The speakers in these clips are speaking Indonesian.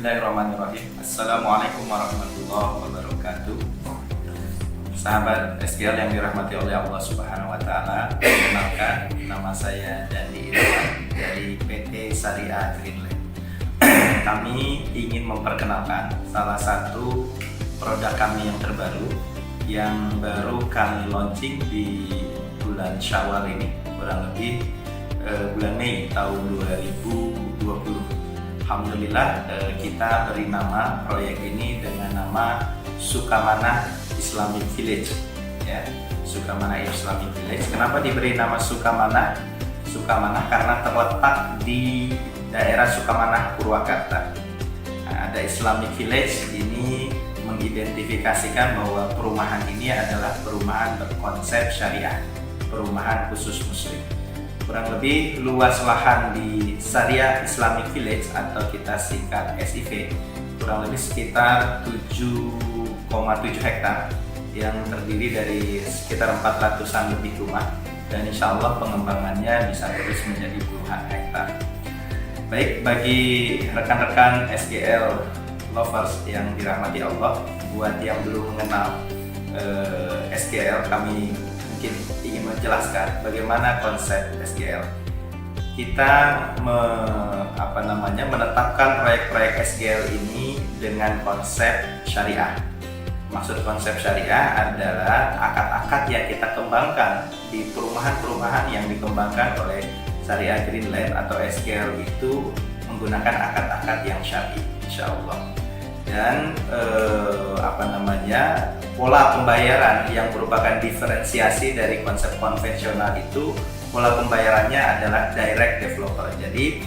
Bismillahirrahmanirrahim. Assalamualaikum warahmatullahi wabarakatuh. Sahabat SGL yang dirahmati oleh Allah Subhanahu wa Ta'ala, perkenalkan, nama saya Dandi Irfan dari PT Syariah Greenland. Kami ingin memperkenalkan salah satu produk kami yang terbaru yang baru kami launching di bulan Syawal ini, kurang lebih bulan Mei tahun 2020. Alhamdulillah, kita beri nama proyek ini dengan nama Sukamanah Islamic Village, ya. Sukamanah Islamic Village. Kenapa diberi nama Sukamanah? Sukamanah karena terletak di daerah Sukamanah, Purwakarta. Nah, ada Islamic Village ini mengidentifikasikan bahwa perumahan ini adalah perumahan berkonsep syariah, perumahan khusus muslim. Kurang lebih luas lahan di Syariah Islamic Village atau kita singkat SIV kurang lebih sekitar 7,7 hektar yang terdiri dari sekitar 400-an lebih rumah, dan insya Allah pengembangannya bisa terus menjadi puluhan hektar. Baik, bagi rekan-rekan SGL lovers yang dirahmati Allah, buat yang belum mengenal SGL, kami mungkin ingin menjelaskan bagaimana konsep SGL. Kita menetapkan proyek-proyek SGL ini dengan konsep syariah. Maksud konsep syariah adalah akad-akad yang kita kembangkan di perumahan-perumahan yang dikembangkan oleh Syariah Greenland atau SGL itu menggunakan akad-akad yang syar'i, insya Allah. Dan pola pembayaran yang merupakan diferensiasi dari konsep konvensional itu, pola pembayarannya adalah direct developer. Jadi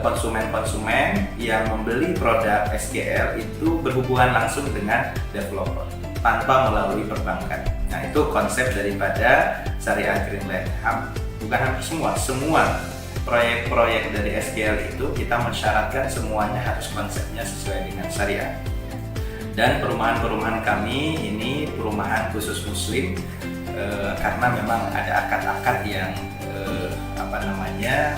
konsumen-konsumen yang membeli produk SGL itu berhubungan langsung dengan developer tanpa melalui perbankan. Nah, itu konsep daripada Syariah Greenland. Bukan hampir semua proyek-proyek dari SGL itu kita mensyaratkan semuanya harus konsepnya sesuai dengan syariah. Dan perumahan-perumahan kami ini perumahan khusus muslim karena memang ada akad-akad yang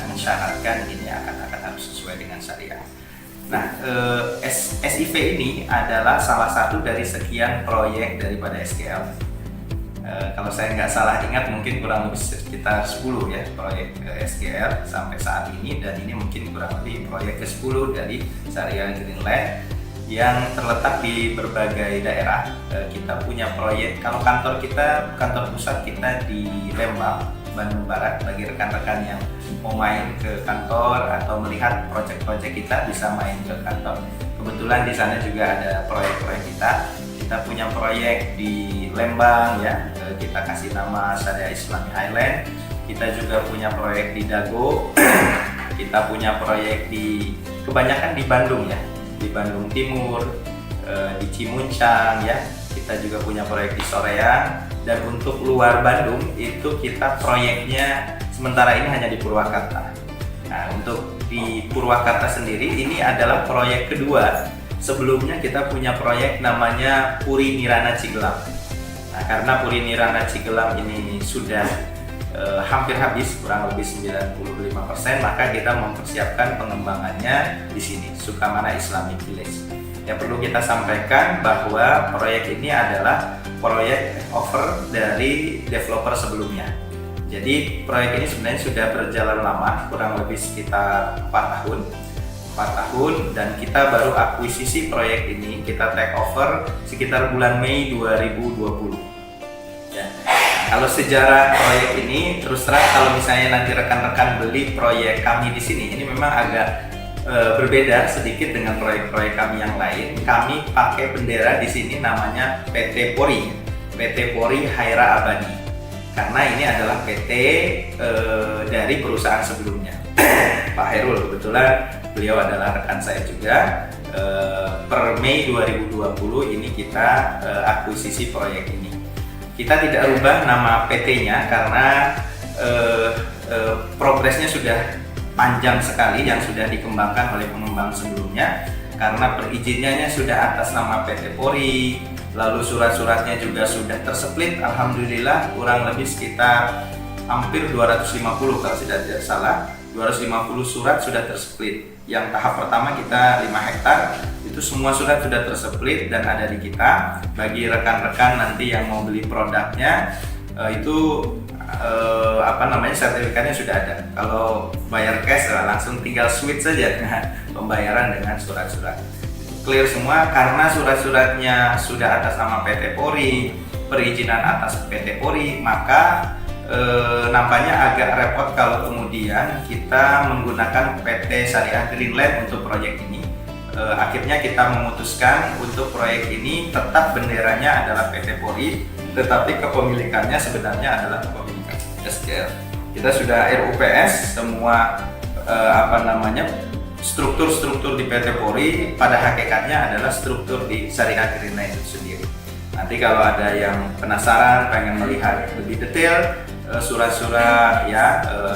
mensyaratkan ini akad-akad harus sesuai dengan syariah. Nah, SIV ini adalah salah satu dari sekian proyek daripada SGL. Kalau saya nggak salah ingat mungkin kurang lebih sekitar 10 ya proyek SGL sampai saat ini, dan ini mungkin kurang lebih proyek ke-10 dari Syariah Greenland yang terletak di berbagai daerah. Kita punya proyek, kalau kantor pusat kita di Lembang, Bandung Barat. Bagi rekan-rekan yang mau main ke kantor atau melihat proyek-proyek kita bisa main ke kantor. Kebetulan di sana juga ada proyek-proyek kita. Kita punya proyek di Lembang ya, kita kasih nama Syariah Islamic Highland. Kita juga punya proyek di Dago. Kita punya proyek kebanyakan di Bandung ya, di Bandung Timur, di Cimuncang ya. Kita juga punya proyek di Soreang, dan untuk luar Bandung itu kita proyeknya sementara ini hanya di Purwakarta. Nah, untuk di Purwakarta sendiri ini adalah proyek kedua. Sebelumnya kita punya proyek namanya Puri Nirana Cigelam. Nah, karena Puri Nirana Cigelam ini sudah hampir habis, kurang lebih 95%, maka kita mempersiapkan pengembangannya di sini, Sukamanah Islamic Village. Yang perlu kita sampaikan bahwa proyek ini adalah proyek offer dari developer sebelumnya. Jadi proyek ini sebenarnya sudah berjalan lama, kurang lebih sekitar 4 tahun, dan kita baru akuisisi proyek ini, kita take over sekitar bulan Mei 2020 ya. Kalau sejarah proyek ini, terus terang kalau misalnya nanti rekan-rekan beli proyek kami di sini, ini memang agak berbeda sedikit dengan proyek-proyek kami yang lain. Kami pakai bendera di sini namanya PT Pori, PT Pori Haira Abadi, karena ini adalah PT dari perusahaan sebelumnya. Pak Hairul, kebetulan beliau adalah rekan saya juga. Per Mei 2020 ini kita akuisisi proyek ini. Kita tidak rubah nama PT-nya karena progresnya sudah panjang sekali yang sudah dikembangkan oleh pengembang sebelumnya, karena perizinannya sudah atas nama PT Pori, lalu surat-suratnya juga sudah tersplit. Alhamdulillah kurang lebih sekitar hampir 250 kalau tidak salah, 250 surat sudah tersplit. Yang tahap pertama kita 5 hektar, Itu semua surat sudah tersplit dan ada di kita. Bagi rekan-rekan nanti yang mau beli produknya, itu sertifikatnya sudah ada. Kalau bayar cash langsung tinggal switch saja pembayaran dengan surat-surat. Clear semua karena surat-suratnya sudah atas nama PT Polri, perizinan atas PT Polri, maka nampaknya agak repot kalau kemudian kita menggunakan PT Syariah Greenland untuk proyek ini. Akhirnya kita memutuskan untuk proyek ini tetap benderanya adalah PT Polri, tetapi kepemilikannya sebenarnya adalah kepemilikan SGL. Kita sudah RUPS semua struktur-struktur di PT Polri pada hakikatnya adalah struktur di Syariah Greenland itu sendiri. Nanti kalau ada yang penasaran pengen melihat lebih detail surat-surat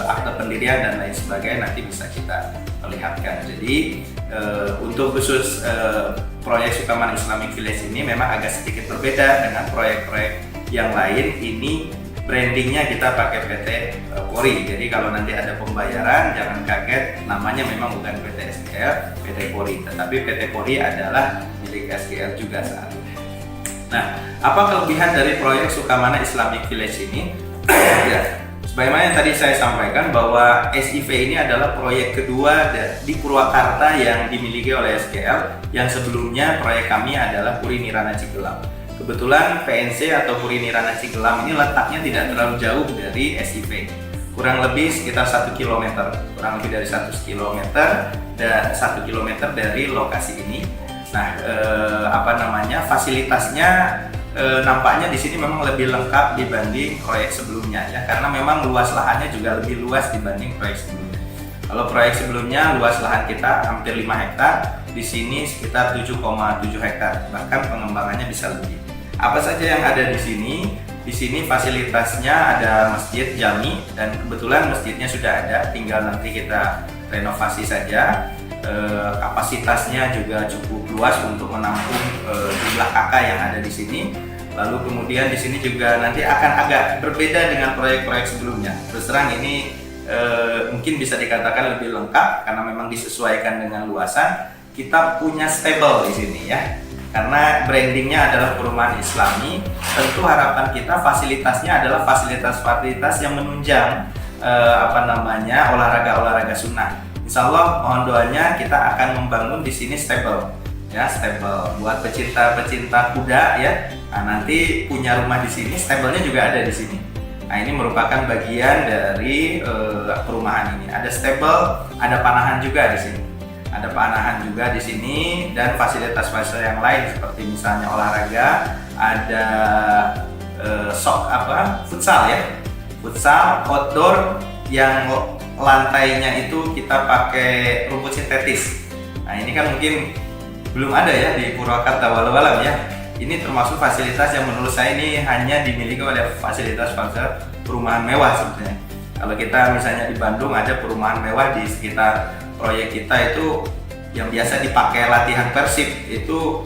akte pendirian dan lain sebagainya, nanti bisa kita perlihatkan. Jadi untuk khusus proyek Sukamana Islamic Village ini memang agak sedikit berbeda dengan proyek-proyek yang lain. Ini brandingnya kita pakai PT Polri. Jadi kalau nanti ada pembayaran jangan kaget, namanya memang bukan PT SGL, PT Polri, tetapi PT Polri adalah milik SGL juga saat ini. Nah, apa kelebihan dari proyek Sukamana Islamic Village ini? Ya, sebagaimana yang tadi saya sampaikan bahwa SIV ini adalah proyek kedua di Purwakarta yang dimiliki oleh SGL. Yang sebelumnya proyek kami adalah Puri Nirana Cigelam. Kebetulan PNC atau Puri Nirana Cigelam ini letaknya tidak terlalu jauh dari SIV, kurang lebih sekitar 1 km, kurang lebih dari 1 km dan 1 km dari lokasi ini. Nah, fasilitasnya nampaknya di sini memang lebih lengkap dibanding proyek sebelumnya ya, karena memang luas lahannya juga lebih luas dibanding proyek sebelumnya. Kalau proyek sebelumnya luas lahan kita hampir 5 hektar, di sini sekitar 7,7 hektar, bahkan pengembangannya bisa lebih. Apa saja yang ada di sini? Di sini fasilitasnya ada masjid jami dan kebetulan masjidnya sudah ada, tinggal nanti kita renovasi saja. Kapasitasnya juga cukup luas untuk menampung jumlah kakak yang ada di sini. Lalu kemudian di sini juga nanti akan agak berbeda dengan proyek-proyek sebelumnya. Terus terang ini mungkin bisa dikatakan lebih lengkap karena memang disesuaikan dengan luasan. Kita punya stable di sini ya, karena brandingnya adalah perumahan Islami. Tentu harapan kita fasilitasnya adalah fasilitas-fasilitas yang menunjang olahraga sunnah. Insya Allah mohon doanya kita akan membangun di sini stable ya, stable buat pecinta kuda ya. Nah, nanti punya rumah di sini, stablenya juga ada di sini. Nah, ini merupakan bagian dari perumahan ini. Ada stable, ada panahan juga di sini. Ada panahan juga di sini dan fasilitas-fasilitas yang lain seperti misalnya olahraga, ada futsal ya. Futsal outdoor yang lantainya itu kita pakai rumput sintetis. Nah, ini kan mungkin belum ada ya di Purwakarta walau-walau ya. Ini termasuk fasilitas yang menurut saya ini hanya dimiliki oleh fasilitas perumahan mewah sebetulnya. Kalau kita misalnya di Bandung ada perumahan mewah di sekitar proyek kita itu yang biasa dipakai latihan Persib, itu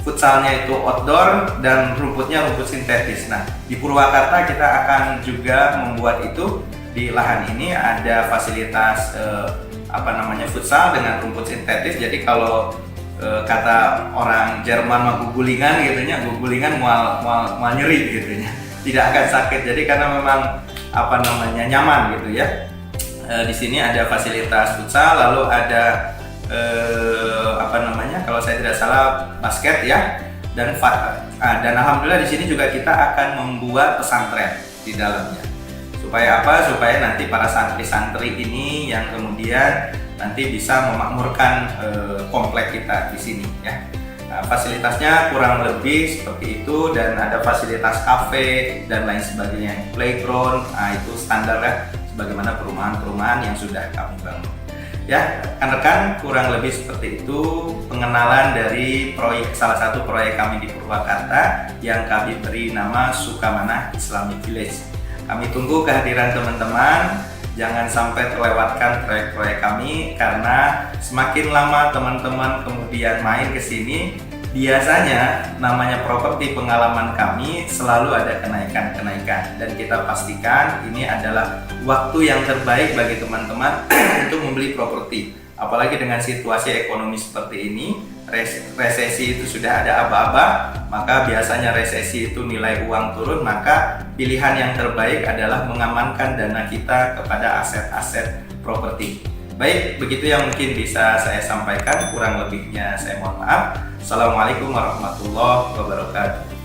futsalnya itu outdoor dan rumputnya rumput sintetis. Nah, di Purwakarta kita akan juga membuat itu. Di lahan ini ada fasilitas futsal dengan rumput sintetis. Jadi kalau kata orang Jerman mah gugulingan gitunya, gugulingan mual nyeri gitunya. Tidak akan sakit. Jadi karena memang nyaman gitu ya. Di sini ada fasilitas futsal, lalu ada kalau saya tidak salah basket ya. Dan alhamdulillah di sini juga kita akan membuat pesantren di dalamnya. Supaya apa? Supaya nanti para santri-santri ini yang kemudian nanti bisa memakmurkan komplek kita di sini ya. Nah, fasilitasnya kurang lebih seperti itu dan ada fasilitas kafe dan lain sebagainya, playground. Nah, itu standar ya, sebagaimana perumahan-perumahan yang sudah kami bangun. Ya, rekan-rekan, kurang lebih seperti itu pengenalan dari salah satu proyek kami di Purwakarta yang kami beri nama Sukamana Islamic Village. Kami tunggu kehadiran teman-teman, jangan sampai terlewatkan proyek-proyek kami karena semakin lama teman-teman kemudian main ke sini, biasanya namanya properti pengalaman kami selalu ada kenaikan-kenaikan dan kita pastikan ini adalah waktu yang terbaik bagi teman-teman untuk membeli properti. Apalagi dengan situasi ekonomi seperti ini, resesi itu sudah ada aba-aba, maka biasanya resesi itu nilai uang turun, maka pilihan yang terbaik adalah mengamankan dana kita kepada aset-aset properti. Baik, begitu yang mungkin bisa saya sampaikan, kurang lebihnya saya mohon maaf. Assalamualaikum warahmatullahi wabarakatuh.